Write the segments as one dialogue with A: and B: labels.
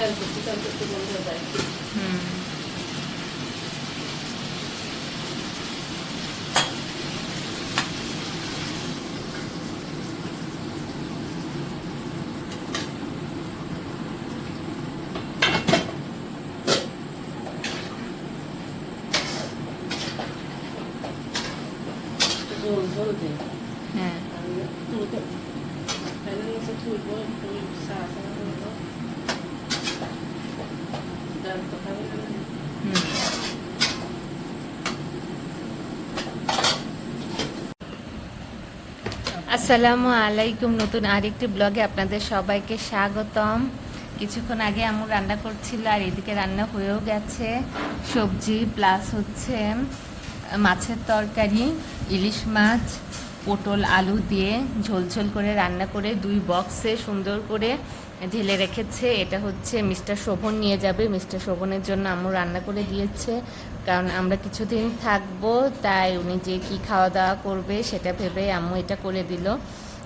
A: Chicken করতে বন্ধ হয়ে যায়। ঝোল ঝোল দিই।
B: হ্যাঁ
A: তুলতে ফ্যানের নিচে তুলবো একটু চা করবো। ডাল তো খাবে না।
B: আসসালামু আলাইকুম। নতুন আরেকটি ব্লগে আপনাদের সবাইকে স্বাগতম। কিছুক্ষণ আগে আম্মু রান্না করছিল আর এদিকে রান্না হয়েও গেছে। সবজি প্লাস হচ্ছে মাছের তরকারি, ইলিশ মাছ, পটল আলু দিয়ে ঝোল ঝোল করে রান্না করে 2 বক্সে সুন্দর করে ঢেলে রেখেছে। এটা হচ্ছে মিস্টার শোভন নিয়ে যাবে। মিস্টার শোভনের জন্য আম্মু রান্না করে দিয়েছে, কারণ আমরা কিছুদিন থাকবো, তাই উনি যে কি খাওয়া দাওয়া করবে সেটা ভেবে আম্মু এটা করে দিল।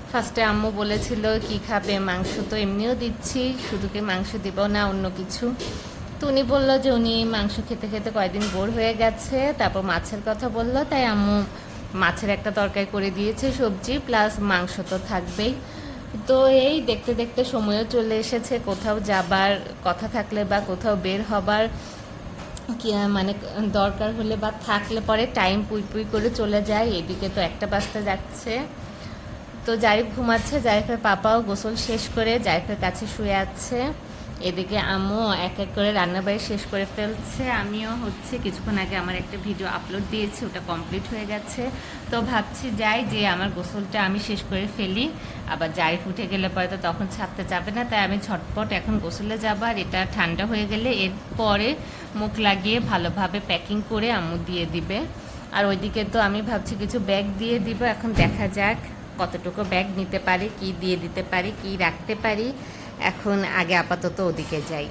B: ফার্স্টে আম্মু বলেছিল কি খাবে, মাংস তো এমনিও দিচ্ছি, শুধু কি মাংস দিব না অন্য কিছু। তো উনি বললো যে উনি মাংস খেতে খেতে কয়েকদিন বোর হয়ে গেছে, তারপর মাছের কথা বললো, তাই আম্মু মাছের একটা তরকারি করে দিয়েছে, সবজি প্লাস মাংস তো থাকবেই। তো এই দেখতে দেখতে সময়ও চলে এসেছে। কোথাও যাবার কথা থাকলে বা কোথাও বের হবার কি মানে দরকার হলে বা থাকলে পরে টাইম পুই পুই করে চলে যায়। এদিকে তো 1টা বাজতে যাচ্ছে। তো জারিফ ঘুমাচ্ছে, জারিফের পাপাও গোসল শেষ করে জারিফের কাছে শুয়ে আছে। এদিকে আম্মু এক এক করে রান্নাবাড়ি শেষ করে ফেলছে। আমিও হচ্ছে কিছুক্ষণ আগে আমার একটা ভিডিও আপলোড দিয়েছি, ওটা কমপ্লিট হয়ে গেছে। তো ভাবছি যাই যে আমার গোসলটা আমি শেষ করে ফেলি, আবার জারিফ উঠে গেলে পরে তো তখন ছাড়তে যাবে না, তাই আমি ঝটপট এখন গোসলে যাবো। আর এটা ঠান্ডা হয়ে গেলে এরপরে মুখ লাগিয়ে ভালোভাবে প্যাকিং করে আম্মু দিয়ে দিবে। আর ওইদিকে তো আমি ভাবছি কিছু ব্যাগ দিয়ে দিব, এখন দেখা যাক কতটুকু ব্যাগ নিতে পারি, কি দিয়ে দিতে পারি, কি রাখতে পারি। এখন আগে আপাতত ওদিকে যাই।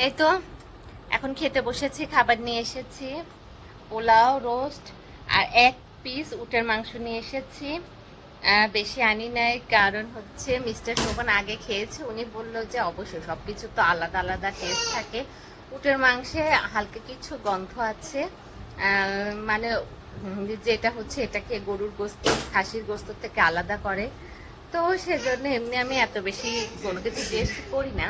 B: এই তো এখন খেতে বসেছি, খাবার নিয়ে এসেছি, পোলাও, রোস্ট আর 1 পিস উটের মাংস নিয়ে এসেছি। বেশি আনি নাই, কারণ হচ্ছে মিস্টার শোভন আগে খেয়েছে, উনি বললো যে অবশ্যই সব কিছু তো আলাদা আলাদা টেস্ট থাকে, উটের মাংসে হালকা কিছু গন্ধ আছে, মানে যেটা হচ্ছে এটাকে গরুর গোস্ত খাসির গোস্ত থেকে আলাদা করে। তো সেজন্য এমনি আমি এত বেশি কোনো কিছু টেস্ট করি না,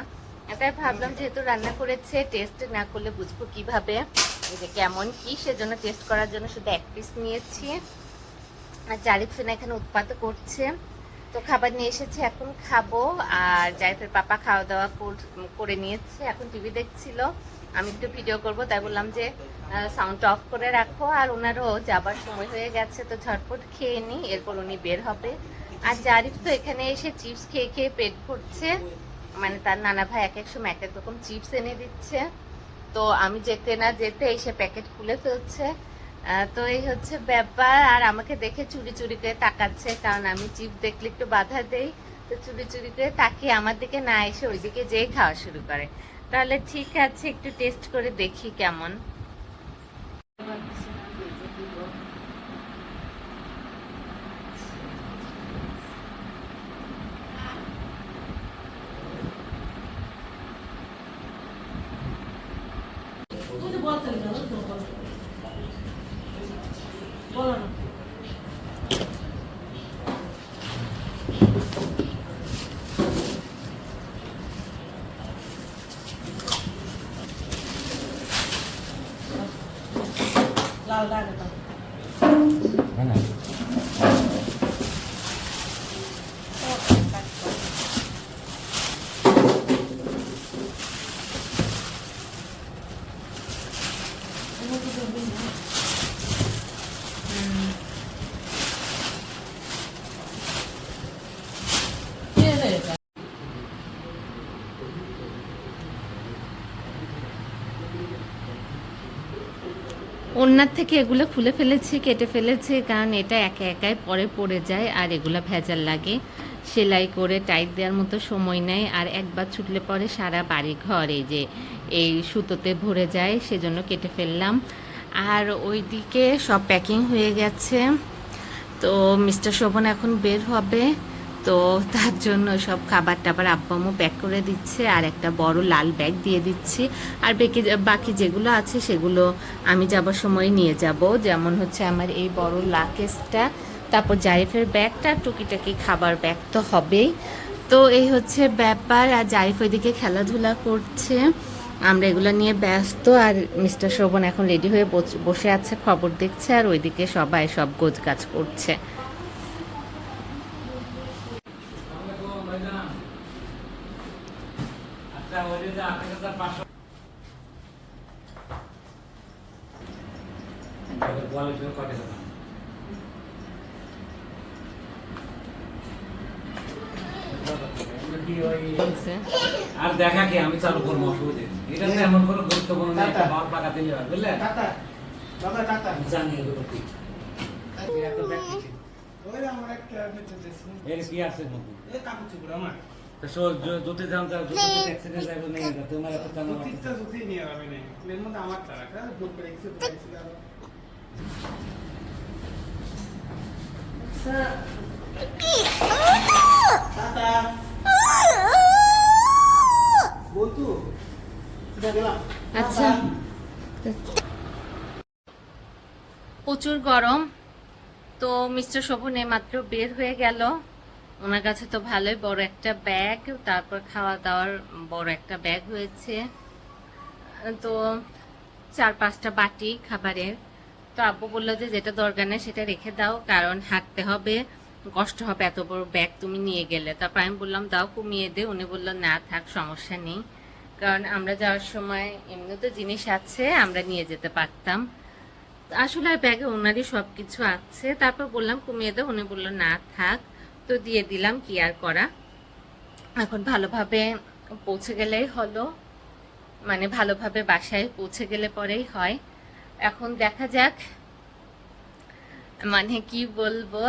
B: তাই ভাবলাম যেহেতু রান্না করেছে টেস্ট না করলে বুঝবো কিভাবে যে কেমন কি, সেজন্য টেস্ট করার জন্য শুধু 1 পিস নিয়েছি। আর জারিফ সোনা এখানে উৎপাত করছে, তো খাবার নিয়ে এসেছে, এখন খাবো। আর জারিফের পাপা খাওয়া দাওয়া করে নিয়েছে, এখন টিভি দেখছিল, আমি একটু ভিডিও করব, তাই বললাম যে সাউন্ডটা অফ করে রাখো। আর ওনারও যাবার সময় হয়ে গেছে, তো ঝটপট খেয়ে নিই, এরপর উনি বের হবে। আর জারিফ তো এখানে এসে চিপস খেয়ে খেয়ে পেট ভরছে, মানে তার নানা ভাই এক এক সময় এক এক রকম চিপস এনে দিচ্ছে, তো আমি যেতে না যেতে এসে প্যাকেট খুলে ফেলছে। তো এই হচ্ছে ব্যাপার। আর আমাকে দেখে চুরি চুরি করে তাকাচ্ছে, কারণ আমি চিপস দেখলে একটু বাধা দেই, তো চুরি চুরি করে তাকিয়ে আমার দিকে না এসে ওইদিকে যেয়ে খাওয়া শুরু করে। তাহলে ঠিক আছে, একটু টেস্ট করে দেখি কেমন।
A: বলো না। দাও দাও দাও
C: হ্যাঁ না
B: ওনার থেকে এগুলো খুলে ফেলেছি, কেটে ফেলেছি, কারণ এটা একা একাই পরে পড়ে যায় আর এগুলো ভেজাল লাগে। সেলাই করে টাইট দেওয়ার মতো সময় নেয়, আর একবার ছুটলে পরে সারা বাড়ি ঘর এই যে এই সুতোতে ভরে যায়, সেজন্য কেটে ফেললাম। আর ওইদিকে সব প্যাকিং হয়ে গেছে, তো মিস্টার শোভন এখন বের হবে, তো তার জন্য সব খাবার টাবার আব্বামও প্যাক করে দিচ্ছে, আর একটা বড় লাল ব্যাগ দিয়ে দিচ্ছি। আর বাকি যেগুলো আছে সেগুলো আমি যাবার সময় নিয়ে যাব, যেমন হচ্ছে আমার এই বড় লাকেজটা, তারপর জারিফের ব্যাগটা, টুকিটাকি খাবার ব্যাগ তো হবেই। তো এই হচ্ছে ব্যাপার। আর জারিফ ওইদিকে খেলাধুলা করছে, আমরা এগুলো নিয়ে ব্যস্ত। আর মিস্টার শোভন এখন রেডি হয়ে বসে আছে, খবর দেখছে, আর ওইদিকে সবাই সব গোছগাছ করছে।
C: আর দেখা কি আমি চালু করবো, অসুবিধা নেই। এটা তো এমন কোনো গুরুত্বপূর্ণ না, একটা বাদ পাকা দিলে হয়, বুঝলে? জানি এগুলো কি। এর কি আছে মধ্যে? তো যদি দাম তার যদি অ্যাক্সিডেন্ট যাবে না, এটা তোমার এত টাকা
D: জুতিটা জুতি নিয়ে যাবে না, এর মধ্যে আমার টাকা ভুল করে গেছে, বলেছিল আর টাটা বলতু গেলাম।
B: আচ্ছা, প্রচুর গরম, তো মিস্টার শোভন মাত্র বের হয়ে গেল। ওনার কাছে তো ভালোই বড় একটা ব্যাগ, তারপর খাওয়া দাওয়ার বড় একটা ব্যাগ হয়েছে, তো 4-5টা বাটি খাবারের। তো আব্বু বললো যে যেটা দরকার নেই সেটা রেখে দাও, কারণ হাঁটতে হবে, কষ্ট হবে, এত বড় ব্যাগ তুমি নিয়ে গেলে। তারপর আমি বললাম দাও কমিয়ে দে, উনি বললো না থাক সমস্যা নেই, কারণ আমরা যাওয়ার সময় এমনি তো জিনিস আছে আমরা নিয়ে যেতে পারতাম। আসলে ব্যাগে ওনারই সব কিছু আছে। তারপর বললাম কমিয়ে দে, উনি বললো না থাক, তো দিয়ে দিলাম, কি আর করা। এখন ভালোভাবে পৌঁছে গেলেই হলো, মানে ভালোভাবে বাসায় পৌঁছে গেলে পরেই হয়। এখন দেখা যাক, মানে কি বলবো,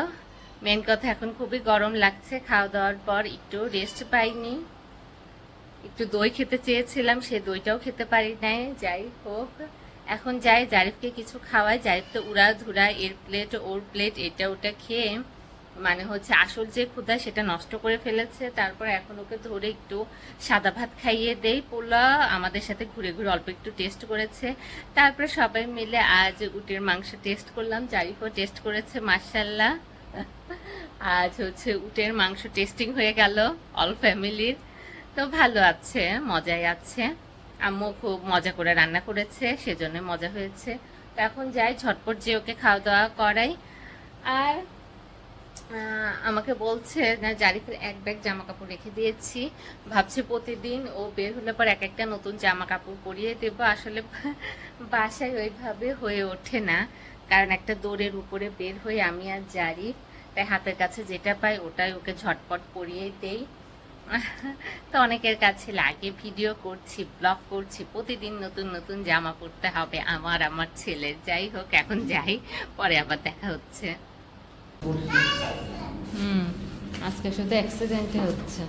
B: মেন কথা এখন খুবই গরম লাগছে। খাওয়া দাওয়ার পর একটু রেস্ট পাইনি, একটু দই খেতে চেয়েছিলাম, সে দইটাও খেতে পারি নাই। যাই হোক, এখন যাই জারিফকে কিছু খাওয়াই। জারিফ তো উড়া ধুরা, এর প্লেট ওর প্লেট, এটা ওটা খেয়ে মানে হচ্ছে আসল যে ক্ষুধা সেটা নষ্ট করে ফেলেছে। তারপর এখন ওকে ধরে একটু সাদা ভাত খাইয়ে দেই। পোলা আমাদের সাথে ঘুরে ঘুরে অল্প একটু টেস্ট করেছে। তারপরে সবাই মিলে আজ উটের মাংস টেস্ট করলাম, জারিফও টেস্ট করেছে, মাশাআল্লাহ। আজ হচ্ছে উটের মাংস টেস্টিং হয়ে গেল অল ফ্যামিলির, তো ভালো আছে, মজাই আছে। আম্মু খুব মজা করে রান্না করেছে, সেজন্য মজা হয়েছে। তো এখন যাই ঝটপট যে ওকে খাওয়া দাওয়া করাই। আর আমাকে বলছে না জারিফের এক ব্যাগ জামা কাপড় রেখে দিয়েছি, ভাবছি প্রতিদিন ও বের হলে পর এক একটা নতুন জামা কাপড় পরিয়ে দেবো। আসলে বাসায় ওইভাবে হয়ে ওঠে না, কারণ একটা দৌড়ের উপরে বের হয়ে আমি আর জারিফ, তাই হাতের কাছে যেটা পাই ওটাই ওকে ঝটপট পরিয়ে দেই। তো অনেকের কাছে লাগে ভিডিও করছি, ব্লগ করছি, প্রতিদিন নতুন নতুন জামা পরতে হবে আমার ছেলের। যাই হোক, এখন যাই, পরে আবার দেখা হচ্ছে। আজকে শুধু অ্যাক্সিডেন্টই হচ্ছে।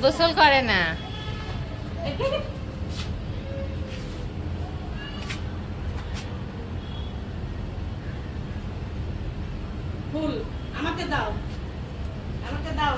B: গোসল করে না,
A: ফুল আমাকে দাও, আমাকে দাও।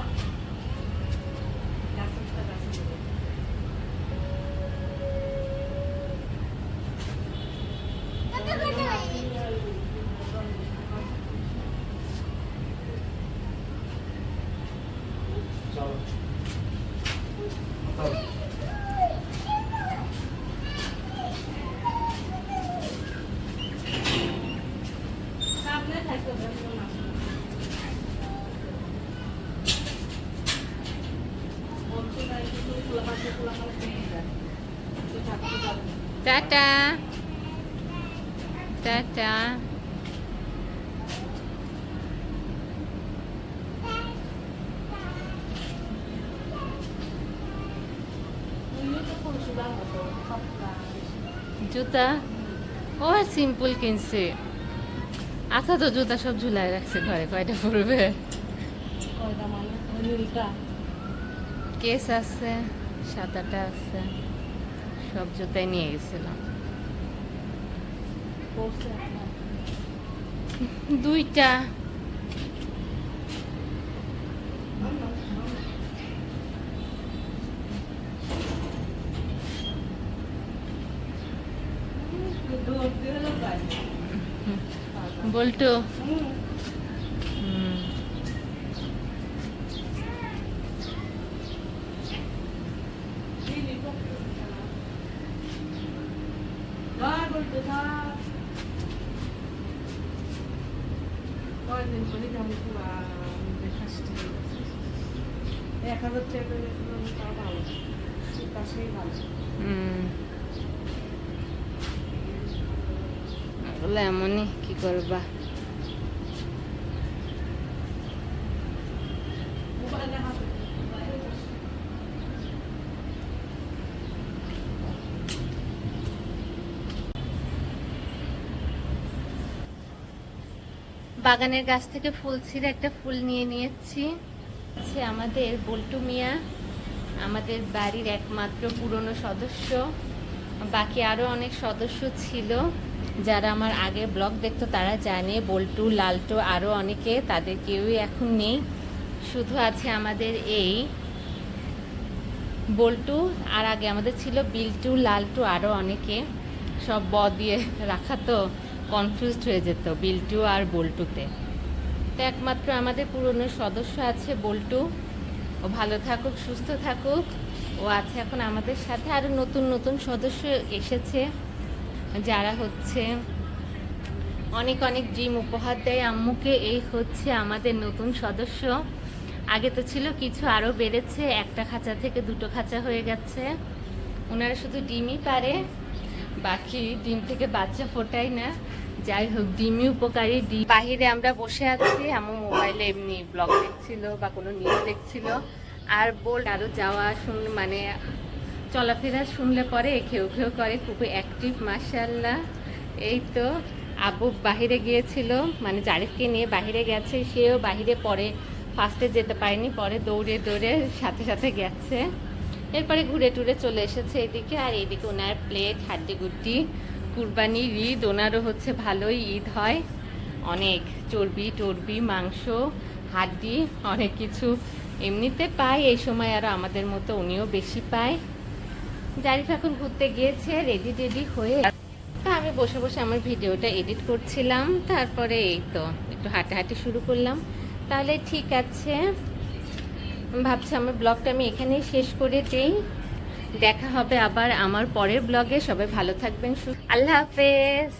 B: Tata tata. জুতা ও সিম্পল কিনছে। আচ্ছা তো জুতা সব ঝুলাই রাখছে ঘরে, কয়টা পড়বে? কেস আছে, 7-8টা আছে, সব জুতাই নিয়ে গেছিলাম। 2টা। বল্টু
A: কয়দিন করে যেমন 1000 টাকা তাও ভালো, পাশেই ভালো।
B: ওগুলো এমনই, কি করবা। বাগানের গাছ থেকে ফুল ছিঁড়ে একটা ফুল নিয়ে নিয়েছি। আমাদের বল্টু মিয়া আমাদের বাড়ির একমাত্র পুরনো সদস্য। বাকি আরও অনেক সদস্য ছিল, যারা আমার আগে ব্লগ দেখতো তারা জানে। বল্টু, লালটু, আরও অনেকে, তাদের কেউই এখন নেই। শুধু আছে আমাদের এই বল্টু, আর আগে আমাদের ছিল বিল্টু, লালটু, আরও অনেকে। সব দিয়ে রাখা তো কনফিউজড হয়ে যেত বিল্টু আর বল্টুতে। তো একমাত্র আমাদের পুরনো সদস্য আছে বল্টু। ও ভালো থাকুক, সুস্থ থাকুক। ও আছে এখন আমাদের সাথে। আরও নতুন নতুন সদস্য এসেছে, যারা হচ্ছে অনেক অনেক ড্রিম উপহার দেয় আম্মুকে। এই হচ্ছে আমাদের নতুন সদস্য। আগে তো ছিল কিছু, আরও বেড়েছে। একটা খাঁচা থেকে 2টো খাঁচা হয়ে গেছে। ওনারা শুধু ডিমই পারে, বাকি ডিম থেকে বাচ্চা ফোটায় না। যাই হোক, ডিমই উপকারী। ডিম। বাহিরে আমরা বসে আছি, আমার মোবাইলে এমনি ব্লগ দেখছিল বা কোনো নিউজ দেখছিল। আর আরও যাওয়া মানে চলাফেরা শুনলে পরে খেউ খেউ করে, খুব অ্যাক্টিভ মাশাআল্লাহ। এই তো আব্বু বাহিরে গিয়েছিল, মানে জারিফকে নিয়ে বাহিরে গেছে। সেও বাহিরে পরে ফার্স্টে যেতে পারেনি, পরে দৌড়ে দৌড়ে সাথে সাথে গেছে। এরপরে ঘুরে টুরে চলে এসেছে এদিকে। আর এইদিকে ওনার প্লেট, হাড্ডিগুড্ডি, কুরবানির ঈদ। ওনারও হচ্ছে ভালোই ঈদ হয়, অনেক চর্বি টর্বি, মাংস, হাড্ডি, অনেক কিছু এমনিতে পায় এই সময়। আরও আমাদের মতো উনিও বেশি পায়। জারিফ এখন ঘুরতে গিয়েছে রেডি টেডি হয়ে। আমি বসে বসে আমার ভিডিওটা এডিট করছিলাম। তারপরে এই তো একটু হাঁটাহাঁটি শুরু করলাম। তাহলে ঠিক আছে, ভাবছি আমার ব্লগটা আমি এখানেই শেষ করে দিই। দেখা হবে আবার আমার পরের ব্লগে। সবাই ভালো থাকবেন, আল্লাহ হাফেজ।